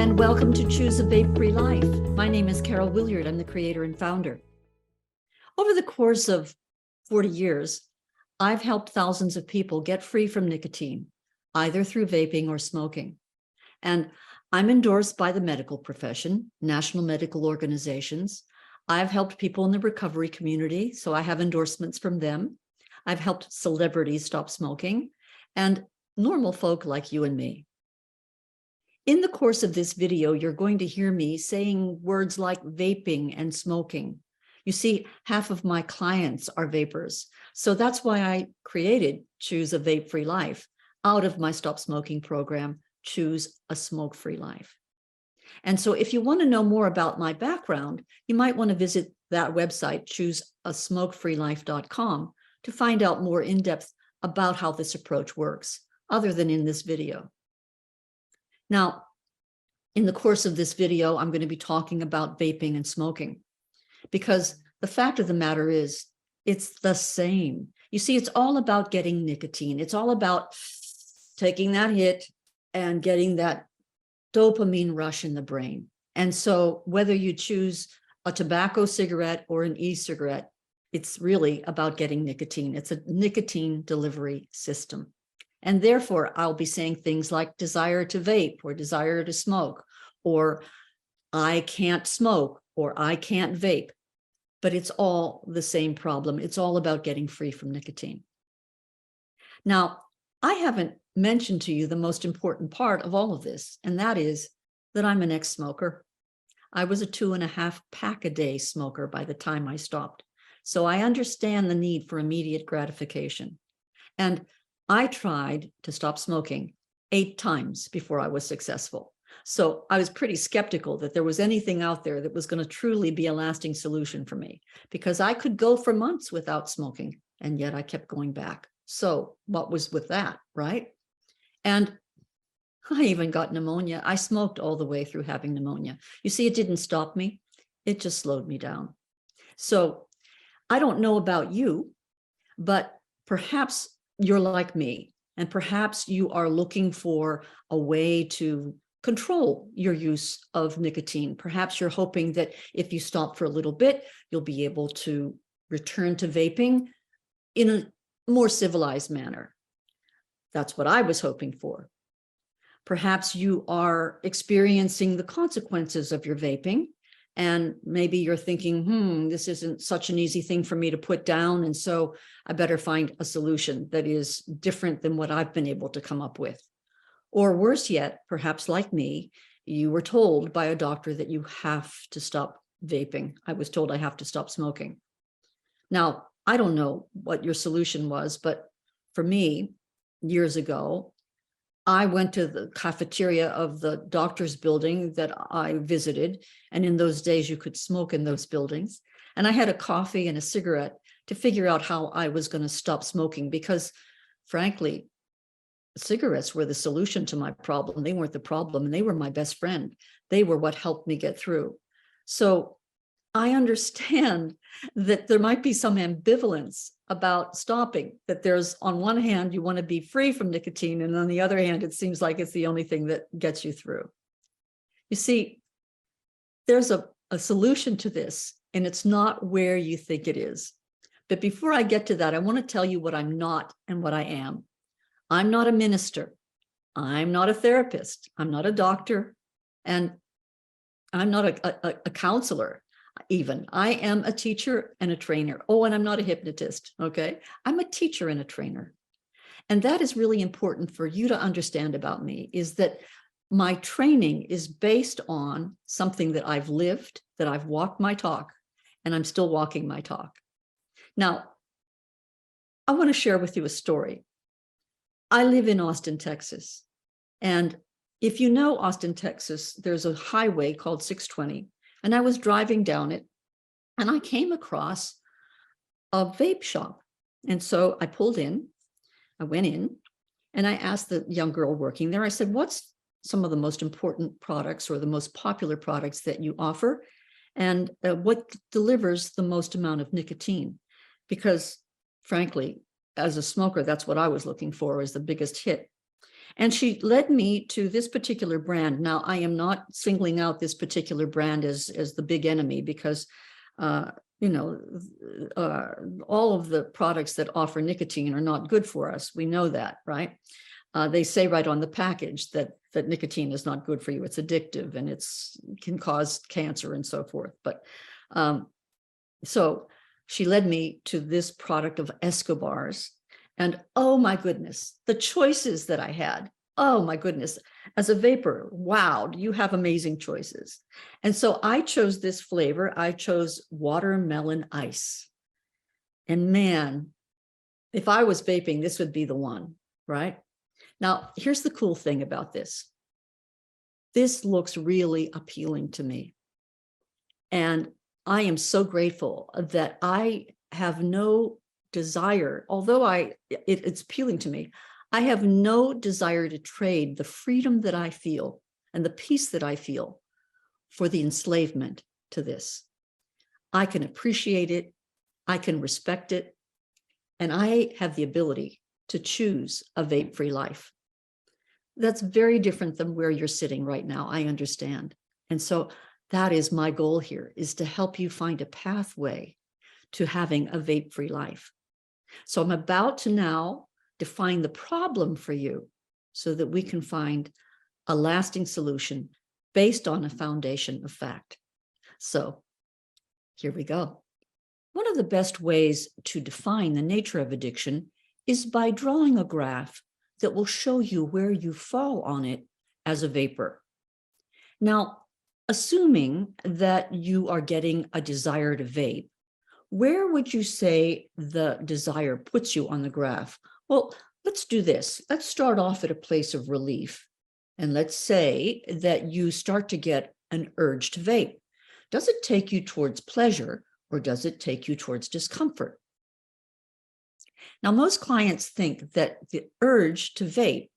and welcome to Choose a Vape-Free Life. My name is Carol Williard. I'm the creator and founder. Over the course of 40 years, I've helped thousands of people get free from nicotine, either through vaping or smoking. And I'm endorsed by the medical profession, national medical organizations. I've helped people in the recovery community, so I have endorsements from them. I've helped celebrities stop smoking and normal folk like you and me. In the course of this video, you're going to hear me saying words like vaping and smoking. You see, half of my clients are vapers. So that's why I created Choose a Vape-Free Life out of my Stop Smoking program, Choose a Smoke-Free Life. And so if you want to know more about my background, you might want to visit that website, chooseasmokefreelife.com, to find out more in depth about how this approach works, other than in this video. Now, in the course of this video, I'm going to be talking about vaping and smoking, because the fact of the matter is, it's the same. You see, it's all about getting nicotine. It's all about taking that hit and getting that dopamine rush in the brain. And so whether you choose a tobacco cigarette or an e-cigarette, it's really about getting nicotine. It's a nicotine delivery system. And therefore, I'll be saying things like desire to vape or desire to smoke, or I can't smoke, or I can't vape. But it's all the same problem. It's all about getting free from nicotine. Now, I haven't mentioned to you the most important part of all of this, and that is that I'm an ex-smoker. I was a 2.5 pack a day smoker by the time I stopped. So I understand the need for immediate gratification. And I tried to stop smoking 8 times before I was successful. So I was pretty skeptical that there was anything out there that was going to truly be a lasting solution for me, because I could go for months without smoking, and yet I kept going back. So what was with that, right? And I even got pneumonia. I smoked all the way through having pneumonia. You see, it didn't stop me. It just slowed me down. So I don't know about you, but perhaps you're like me, and perhaps you are looking for a way to control your use of nicotine. Perhaps you're hoping that if you stop for a little bit, you'll be able to return to vaping in a more civilized manner. That's what I was hoping for. Perhaps you are experiencing the consequences of your vaping, and maybe you're thinking, this isn't such an easy thing for me to put down, and so I better find a solution that is different than what I've been able to come up with. Or worse yet, perhaps like me, you were told by a doctor that you have to stop vaping. I was told I have to stop smoking. Now, I don't know what your solution was, but for me, years ago, I went to the cafeteria of the doctor's building that I visited. And in those days, you could smoke in those buildings. And I had a coffee and a cigarette to figure out how I was going to stop smoking, because frankly, cigarettes were the solution to my problem. They weren't the problem, and they were my best friend. They were what helped me get through. So I understand that there might be some ambivalence about stopping, that there's, on one hand, you want to be free from nicotine, and on the other hand, it seems like it's the only thing that gets you through. You see, there's a solution to this, and it's not where you think it is. But before I get to that, I want to tell you what I'm not and what I am. I'm not a minister. I'm not a therapist. I'm not a doctor. And I'm not a counselor. Even I am a teacher and a trainer. Oh, and I'm not a hypnotist. Okay. I'm a teacher and a trainer. And that is really important for you to understand about me, is that my training is based on something that I've lived, that I've walked my talk, and I'm still walking my talk. Now, I want to share with you a story. I live in Austin, Texas. And if you know Austin, Texas, there's a highway called 620. And I was driving down it, and I came across a vape shop. And so I pulled in, I went in, and I asked the young girl working there, I said, what's some of the most important products or the most popular products that you offer? And what delivers the most amount of nicotine? Because frankly, as a smoker, that's what I was looking for, as the biggest hit. And she led me to this particular brand. Now, I am not singling out this particular brand as the big enemy, because you know, all of the products that offer nicotine are not good for us. We know that, right? They say right on the package that nicotine is not good for you. It's addictive and can cause cancer and so forth. But so she led me to this product of Escobar's. And oh my goodness, the choices that I had. Oh my goodness. As a vapor, wow, you have amazing choices. And so I chose this flavor. I chose watermelon ice. And man, if I was vaping, this would be the one, right? Now, here's the cool thing about this. This looks really appealing to me. And I am so grateful that I have no desire, although it's appealing to me, I have no desire to trade the freedom that I feel and the peace that I feel for the enslavement to this. I can appreciate it, I can respect it, and I have the ability to choose a vape-free life. That's very different than where you're sitting right now, I understand. And so that is my goal here, is to help you find a pathway to having a vape-free life. So I'm about to now define the problem for you so that we can find a lasting solution based on a foundation of fact. So here we go. One of the best ways to define the nature of addiction is by drawing a graph that will show you where you fall on it as a vapor. Now, assuming that you are getting a desire to vape, where would you say the desire puts you on the graph? Well, let's do this. Let's start off at a place of relief. And let's say that you start to get an urge to vape. Does it take you towards pleasure, or does it take you towards discomfort? Now, most clients think that the urge to vape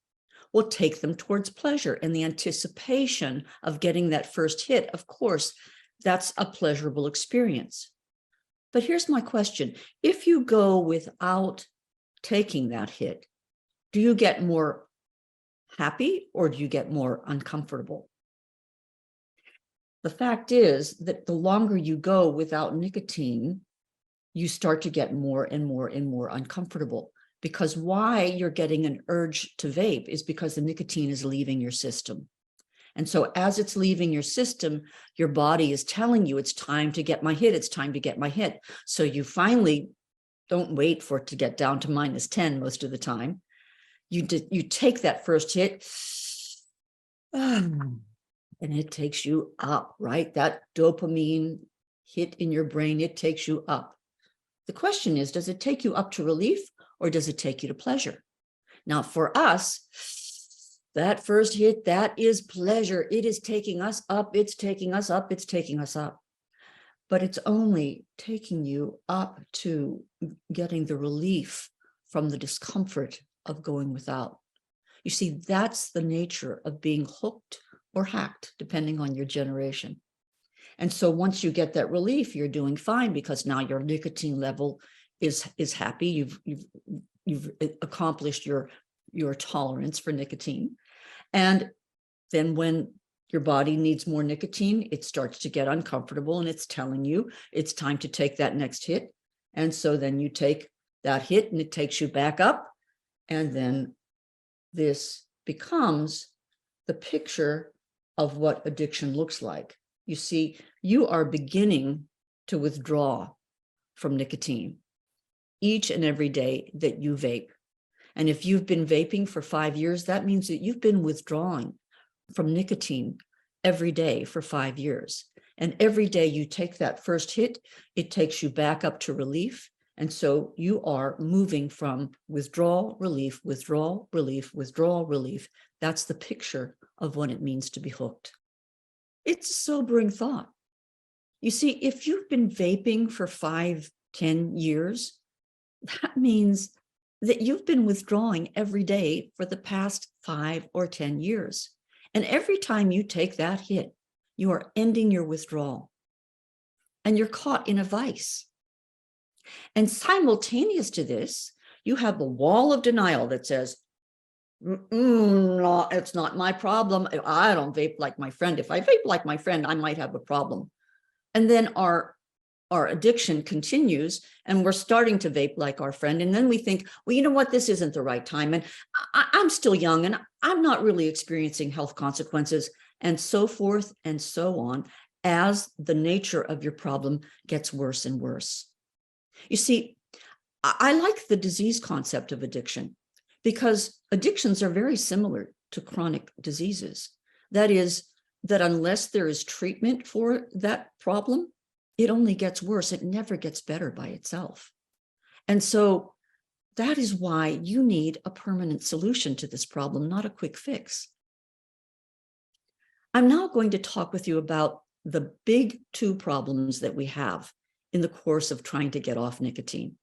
will take them towards pleasure, and the anticipation of getting that first hit, of course, that's a pleasurable experience. But here's my question. If you go without taking that hit, do you get more happy or do you get more uncomfortable? The fact is that the longer you go without nicotine, you start to get more and more and more uncomfortable, because why you're getting an urge to vape is because the nicotine is leaving your system. And so as it's leaving your system, your body is telling you it's time to get my hit. It's time to get my hit. So you finally don't wait for it to get down to -10 most of the time. You take that first hit, and it takes you up, right? That dopamine hit in your brain, it takes you up. The question is, does it take you up to relief or does it take you to pleasure? Now, for us, that first hit, that is pleasure. It is taking us up. It's taking us up. It's taking us up. But it's only taking you up to getting the relief from the discomfort of going without. You see, that's the nature of being hooked or hacked, depending on your generation. And so once you get that relief, you're doing fine, because now your nicotine level is happy. You've accomplished your tolerance for nicotine. And then when your body needs more nicotine, it starts to get uncomfortable, and it's telling you it's time to take that next hit. And so then you take that hit and it takes you back up. And then this becomes the picture of what addiction looks like. You see, you are beginning to withdraw from nicotine each and every day that you vape. And if you've been vaping for 5 years, that means that you've been withdrawing from nicotine every day for 5 years. And every day you take that first hit, it takes you back up to relief. And so you are moving from withdrawal, relief, withdrawal, relief, withdrawal, relief. That's the picture of what it means to be hooked. It's a sobering thought. You see, if you've been vaping for 5, 10 years, that means that you've been withdrawing every day for the past 5 or 10 years. And every time you take that hit, you are ending your withdrawal. And you're caught in a vice. And simultaneous to this, you have the wall of denial that says, No, it's not my problem. I don't vape like my friend. If I vape like my friend, I might have a problem. And then our addiction continues, and we're starting to vape like our friend. And then we think, well, you know what? This isn't the right time. And I'm still young and I'm not really experiencing health consequences, and so forth and so on, as the nature of your problem gets worse and worse. You see, I like the disease concept of addiction because addictions are very similar to chronic diseases. That is, that unless there is treatment for that problem, it only gets worse. It never gets better by itself. And so that is why you need a permanent solution to this problem, not a quick fix. I'm now going to talk with you about the big two problems that we have in the course of trying to get off nicotine.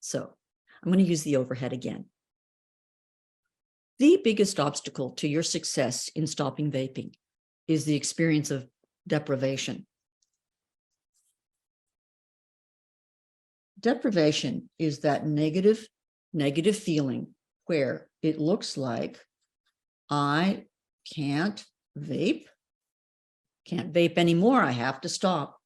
So I'm going to use the overhead again. The biggest obstacle to your success in stopping vaping is the experience of deprivation. Deprivation is that negative feeling where it looks like I can't vape anymore. I have to stop.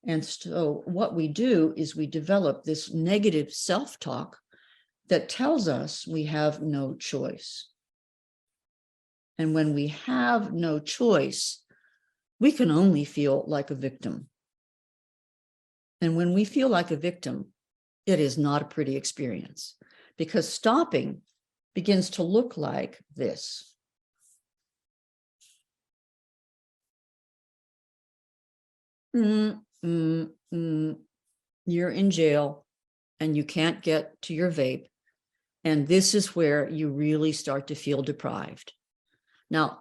And so what we do is we develop this negative self-talk that tells us we have no choice. And when we have no choice, we can only feel like a victim. And when we feel like a victim, it is not a pretty experience, because stopping begins to look like this. You're in jail and you can't get to your vape. And this is where you really start to feel deprived. Now,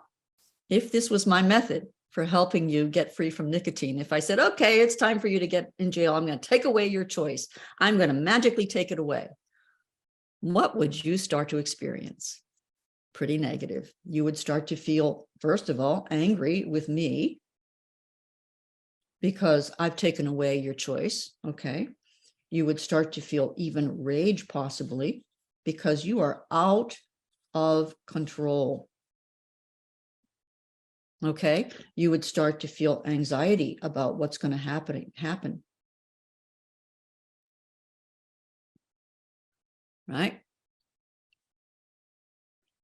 if this was my method for helping you get free from nicotine, if I said, okay, it's time for you to get in jail, I'm going to take away your choice, I'm going to magically take it away, what would you start to experience? Pretty negative. You would start to feel, first of all, angry with me because I've taken away your choice. Okay. You would start to feel even rage, possibly, because you are out of control. Okay. You would start to feel anxiety about what's going to happen. Right?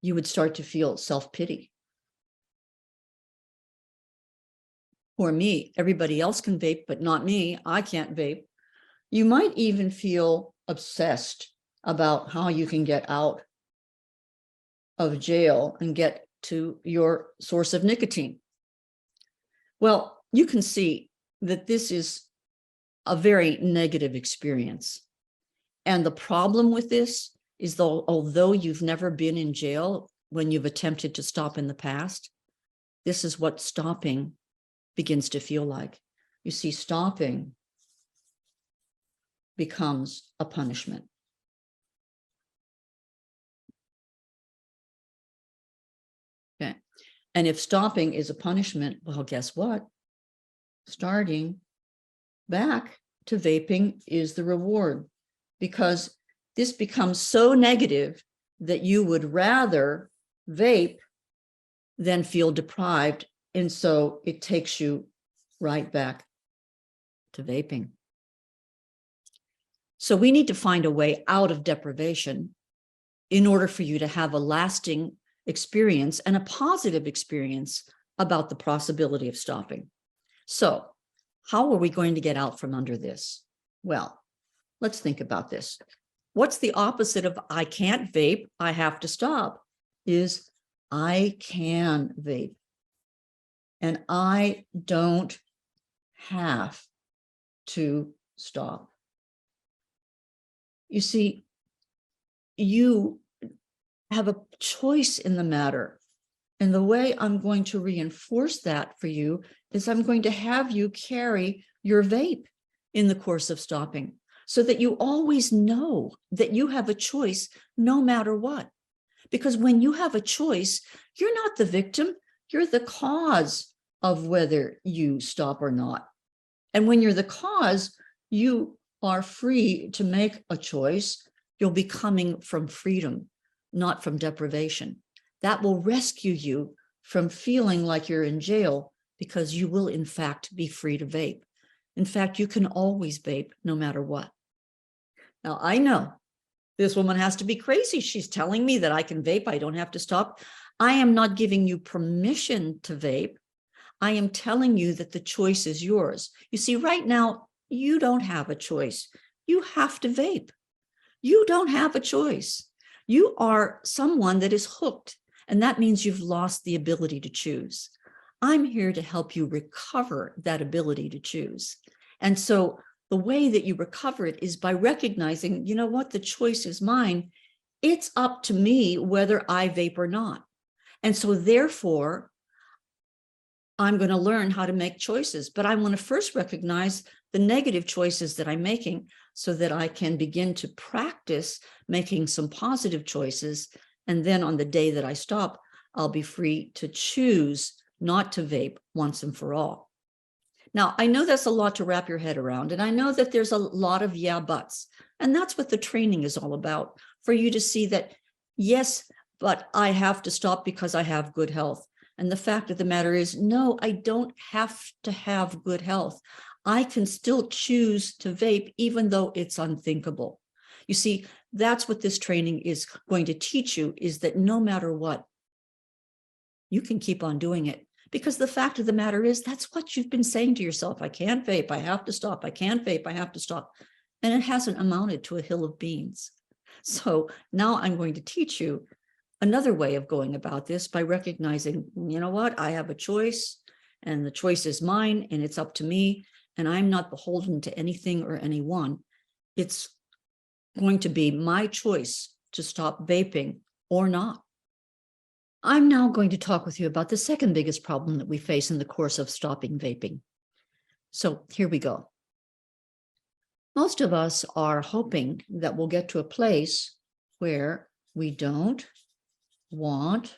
You would start to feel self-pity. For me, everybody else can vape, but not me. I can't vape. You might even feel obsessed about how you can get out of jail and get to your source of nicotine. Well, you can see that this is a very negative experience. And the problem with this is, although you've never been in jail when you've attempted to stop in the past, this is what stopping begins to feel like. You see, stopping becomes a punishment. Okay. And if stopping is a punishment, well, guess what? Starting back to vaping is the reward, because this becomes so negative that you would rather vape than feel deprived. And so it takes you right back to vaping. So we need to find a way out of deprivation in order for you to have a lasting experience and a positive experience about the possibility of stopping. So how are we going to get out from under this? Well, let's think about this. What's the opposite of I can't vape, I have to stop? Is I can vape. And I don't have to stop. You see, you have a choice in the matter. And the way I'm going to reinforce that for you is I'm going to have you carry your vape in the course of stopping, so that you always know that you have a choice no matter what. Because when you have a choice, you're not the victim, you're the cause of whether you stop or not. And when you're the cause, you are free to make a choice You'll be coming from freedom, not from deprivation. That will rescue you from feeling like you're in jail, because you will, in fact, be free to vape. In fact, you can always vape no matter what. Now, I know this woman has to be crazy. She's telling me that I can vape. I don't have to stop. I am not giving you permission to vape. I am telling you that the choice is yours. You see, right now, you don't have a choice. You have to vape. You don't have a choice. You are someone that is hooked, and that means you've lost the ability to choose. I'm here to help you recover that ability to choose. And so the way that you recover it is by recognizing, you know what, the choice is mine. It's up to me whether I vape or not. And so therefore, I'm going to learn how to make choices, but I want to first recognize the negative choices that I'm making so that I can begin to practice making some positive choices. And then on the day that I stop, I'll be free to choose not to vape once and for all. Now, I know that's a lot to wrap your head around, and I know that there's a lot of yeah buts, and that's what the training is all about, for you to see that, yes, but I have to stop because I have good health. And the fact of the matter is, no, I don't have to have good health. I can still choose to vape, even though it's unthinkable. You see, that's what this training is going to teach you, is that no matter what, you can keep on doing it. Because the fact of the matter is, that's what you've been saying to yourself. I can't vape. I have to stop. I can't vape. I have to stop. And it hasn't amounted to a hill of beans. So now I'm going to teach you another way of going about this by recognizing, you know what, I have a choice, and the choice is mine, and it's up to me, and I'm not beholden to anything or anyone. It's going to be my choice to stop vaping or not. I'm now going to talk with you about the second biggest problem that we face in the course of stopping vaping. So here we go. Most of us are hoping that we'll get to a place where we don't want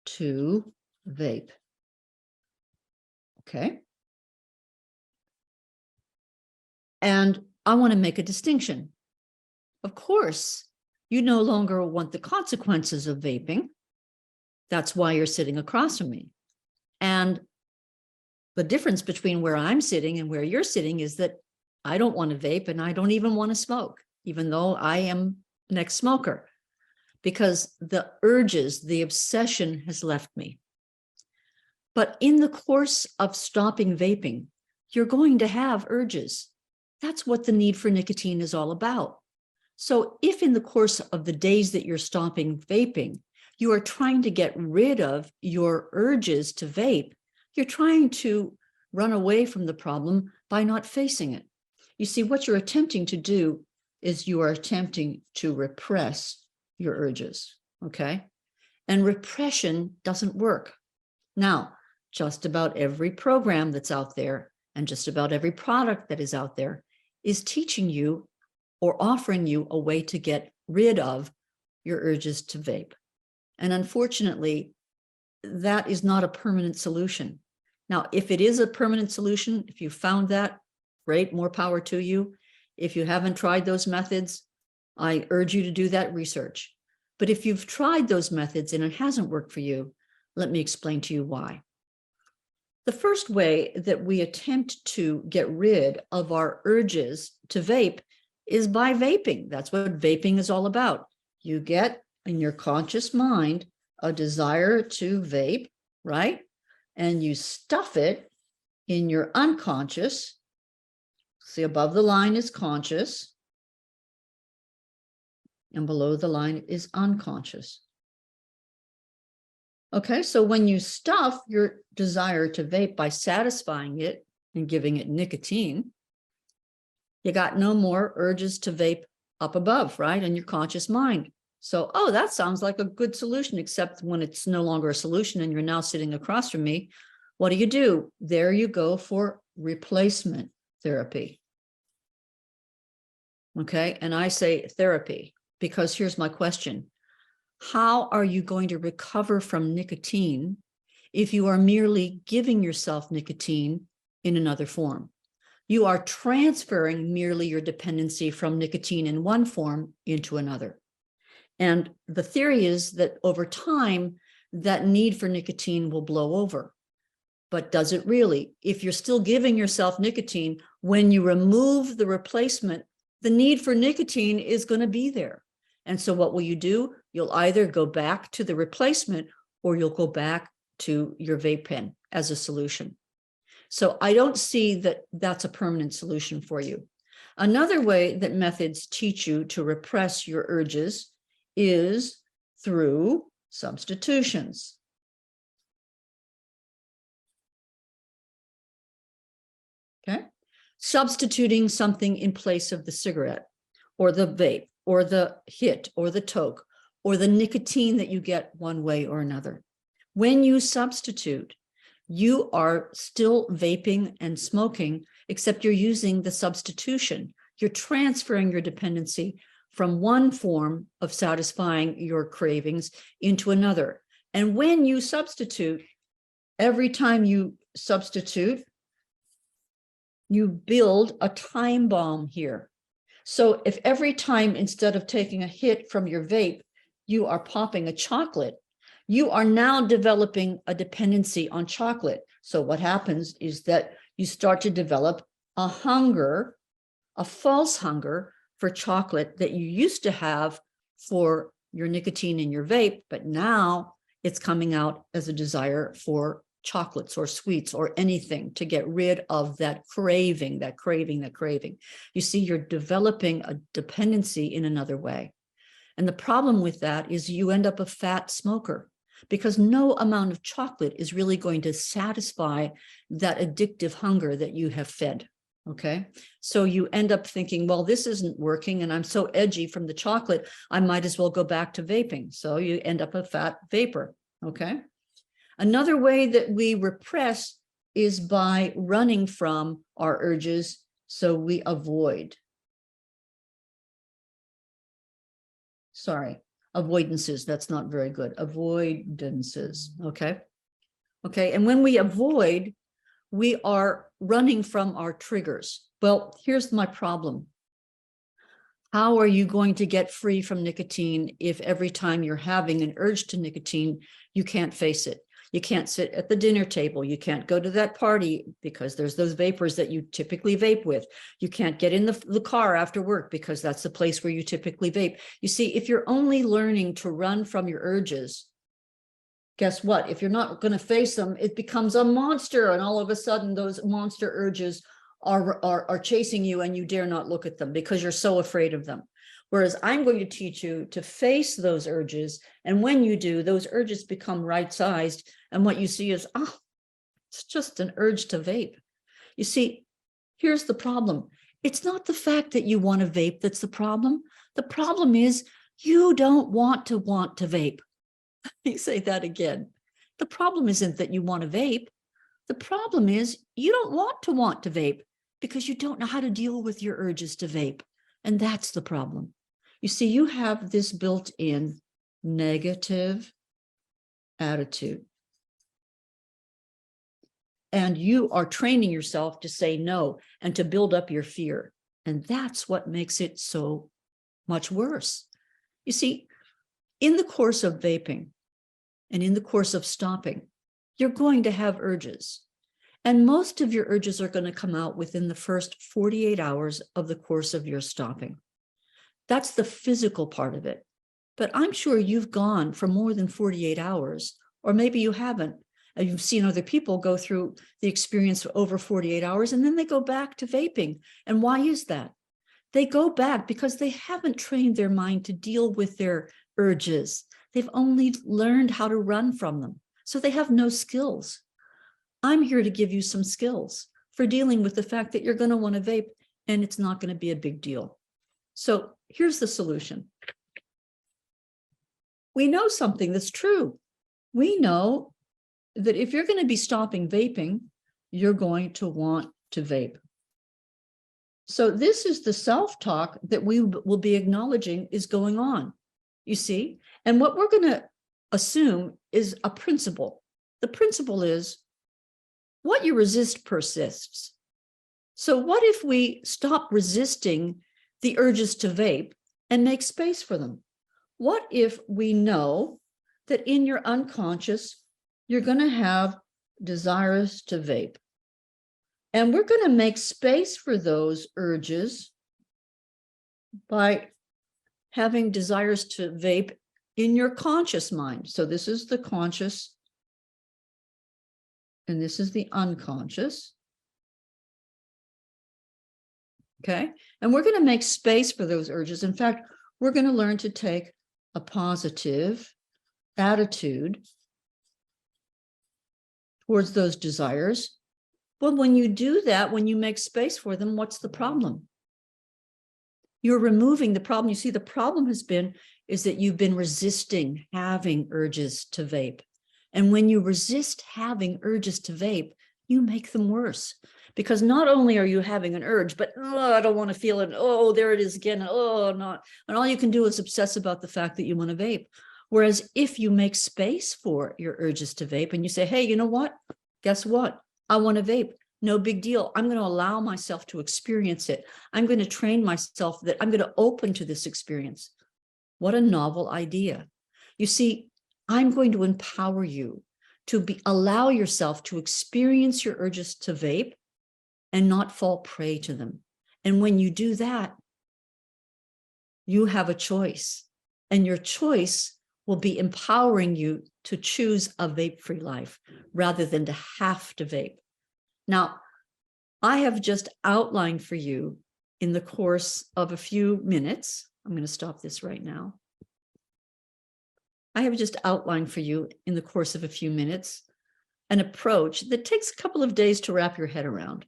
to vape. Okay. And I want to make a distinction. Of course, you no longer want the consequences of vaping. That's why you're sitting across from me. And the difference between where I'm sitting and where you're sitting is that I don't want to vape, and I don't even want to smoke, even though I am an ex-smoker, because the urges, the obsession has left me. But in the course of stopping vaping, you're going to have urges. That's what the need for nicotine is all about. So if in the course of the days that you're stopping vaping, you are trying to get rid of your urges to vape, you're trying to run away from the problem by not facing it. You see, what you're attempting to do is you are attempting to repress your urges, okay? And repression doesn't work. Now, just about every program that's out there and just about every product that is out there is teaching you or offering you a way to get rid of your urges to vape. And unfortunately, that is not a permanent solution. Now, if it is a permanent solution, if you found that, great, more power to you. If you haven't tried those methods, I urge you to do that research. But if you've tried those methods and it hasn't worked for you, let me explain to you why. The first way that we attempt to get rid of our urges to vape is by vaping. That's what vaping is all about. You get in your conscious mind a desire to vape, right? And you stuff it in your unconscious. See, above the line is conscious, and below the line is unconscious. Okay, so when you stuff your desire to vape by satisfying it and giving it nicotine, you got no more urges to vape up above, right, in your conscious mind. So, oh, that sounds like a good solution, except when it's no longer a solution and you're now sitting across from me, what do? There you go for replacement therapy. Okay, and I say therapy because here's my question. How are you going to recover from nicotine if you are merely giving yourself nicotine in another form? You are transferring merely your dependency from nicotine in one form into another. And the theory is that over time, that need for nicotine will blow over. But does it really? If you're still giving yourself nicotine, when you remove the replacement, the need for nicotine is going to be there. And so what will you do? You'll either go back to the replacement or you'll go back to your vape pen as a solution. So I don't see that that's a permanent solution for you. Another way that methods teach you to repress your urges is through substitutions. Okay, substituting something in place of the cigarette or the vape or the hit or the toke or the nicotine that you get one way or another. When you substitute, you are still vaping and smoking, except you're using the substitution. You're transferring your dependency from one form of satisfying your cravings into another. And when you substitute, every time you substitute, you build a time bomb here. So if every time, instead of taking a hit from your vape, you are popping a chocolate, you are now developing a dependency on chocolate. So what happens is that you start to develop a hunger, a false hunger for chocolate that you used to have for your nicotine in your vape, but now it's coming out as a desire for chocolates or sweets or anything to get rid of that craving, that craving. You see, you're developing a dependency in another way. And the problem with that is you end up a fat smoker because no amount of chocolate is really going to satisfy that addictive hunger that you have fed. Okay, so you end up thinking, well, this isn't working and I'm so edgy from the chocolate, I might as well go back to vaping. So you end up a fat vapor. Okay. Another way that we repress is by running from our urges, so we avoid. Avoidances, that's not very good. Avoidances, okay? Okay, and when we avoid, we are running from our triggers. Well, here's my problem. How are you going to get free from nicotine if every time you're having an urge to nicotine, you can't face it? You can't sit at the dinner table. You can't go to that party because there's those vapors that you typically vape with. You can't get in the car after work because that's the place where you typically vape. You see, if you're only learning to run from your urges, guess what? If you're not going to face them, it becomes a monster. And all of a sudden, those monster urges are chasing you and you dare not look at them because you're so afraid of them. Whereas I'm going to teach you to face those urges. And when you do, those urges become right-sized. And what you see is, oh, it's just an urge to vape. You see, here's the problem. It's not the fact that you want to vape that's the problem. The problem is you don't want to vape. Let me say that again. The problem isn't that you want to vape. The problem is you don't want to vape because you don't know how to deal with your urges to vape. And that's the problem. You see, you have this built-in negative attitude. And you are training yourself to say no and to build up your fear. And that's what makes it so much worse. You see, in the course of vaping and in the course of stopping, you're going to have urges. And most of your urges are going to come out within the first 48 hours of the course of your stopping. That's the physical part of it. But I'm sure you've gone for more than 48 hours, or maybe you haven't. You've seen other people go through the experience for over 48 hours, and then they go back to vaping. And why is that? They go back because they haven't trained their mind to deal with their urges. They've only learned how to run from them. So they have no skills. I'm here to give you some skills for dealing with the fact that you're going to want to vape and it's not going to be a big deal. So here's the solution. We know something that's true. We know that if you're going to be stopping vaping, you're going to want to vape. So this is the self-talk that we will be acknowledging is going on, you see? And what we're going to assume is a principle. The principle is what you resist persists. So what if we stop resisting the urges to vape and make space for them? What if we know that in your unconscious, you're going to have desires to vape? And we're going to make space for those urges by having desires to vape in your conscious mind. So this is the conscious, and this is the unconscious. Okay, and we're going to make space for those urges. In fact, we're going to learn to take a positive attitude towards those desires. But when you do that, when you make space for them, what's the problem? You're removing the problem. You see, the problem is that you've been resisting having urges to vape. And when you resist having urges to vape, you make them worse. Because not only are you having an urge, but I don't want to feel it. Oh, there it is again. Oh, not. And all you can do is obsess about the fact that you want to vape. Whereas if you make space for your urges to vape and you say, hey, you know what? Guess what? I want to vape. No big deal. I'm going to allow myself to experience it. I'm going to train myself that I'm going to open to this experience. What a novel idea. You see, I'm going to empower you to allow yourself to experience your urges to vape and not fall prey to them. And when you do that, you have a choice, and your choice will be empowering you to choose a vape-free life rather than to have to vape. Now, I have just outlined for you in the course of a few minutes, I'm going to stop this right now. I have just outlined for you in the course of a few minutes an approach that takes a couple of days to wrap your head around.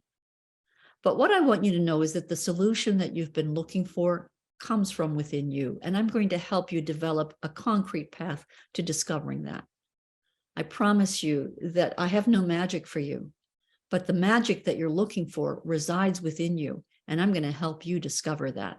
But what I want you to know is that the solution that you've been looking for comes from within you, and I'm going to help you develop a concrete path to discovering that. I promise you that I have no magic for you, but the magic that you're looking for resides within you, and I'm going to help you discover that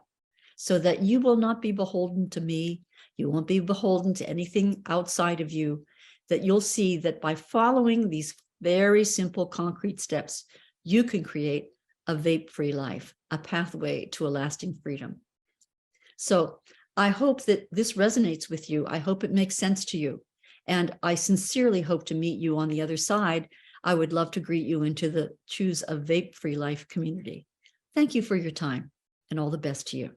so that you will not be beholden to me. You won't be beholden to anything outside of you, that you'll see that by following these very simple, concrete steps, you can create a vape-free life, a pathway to a lasting freedom. So I hope that this resonates with you. I hope it makes sense to you. And I sincerely hope to meet you on the other side. I would love to greet you into the Choose a Vape-Free Life community. Thank you for your time, and all the best to you.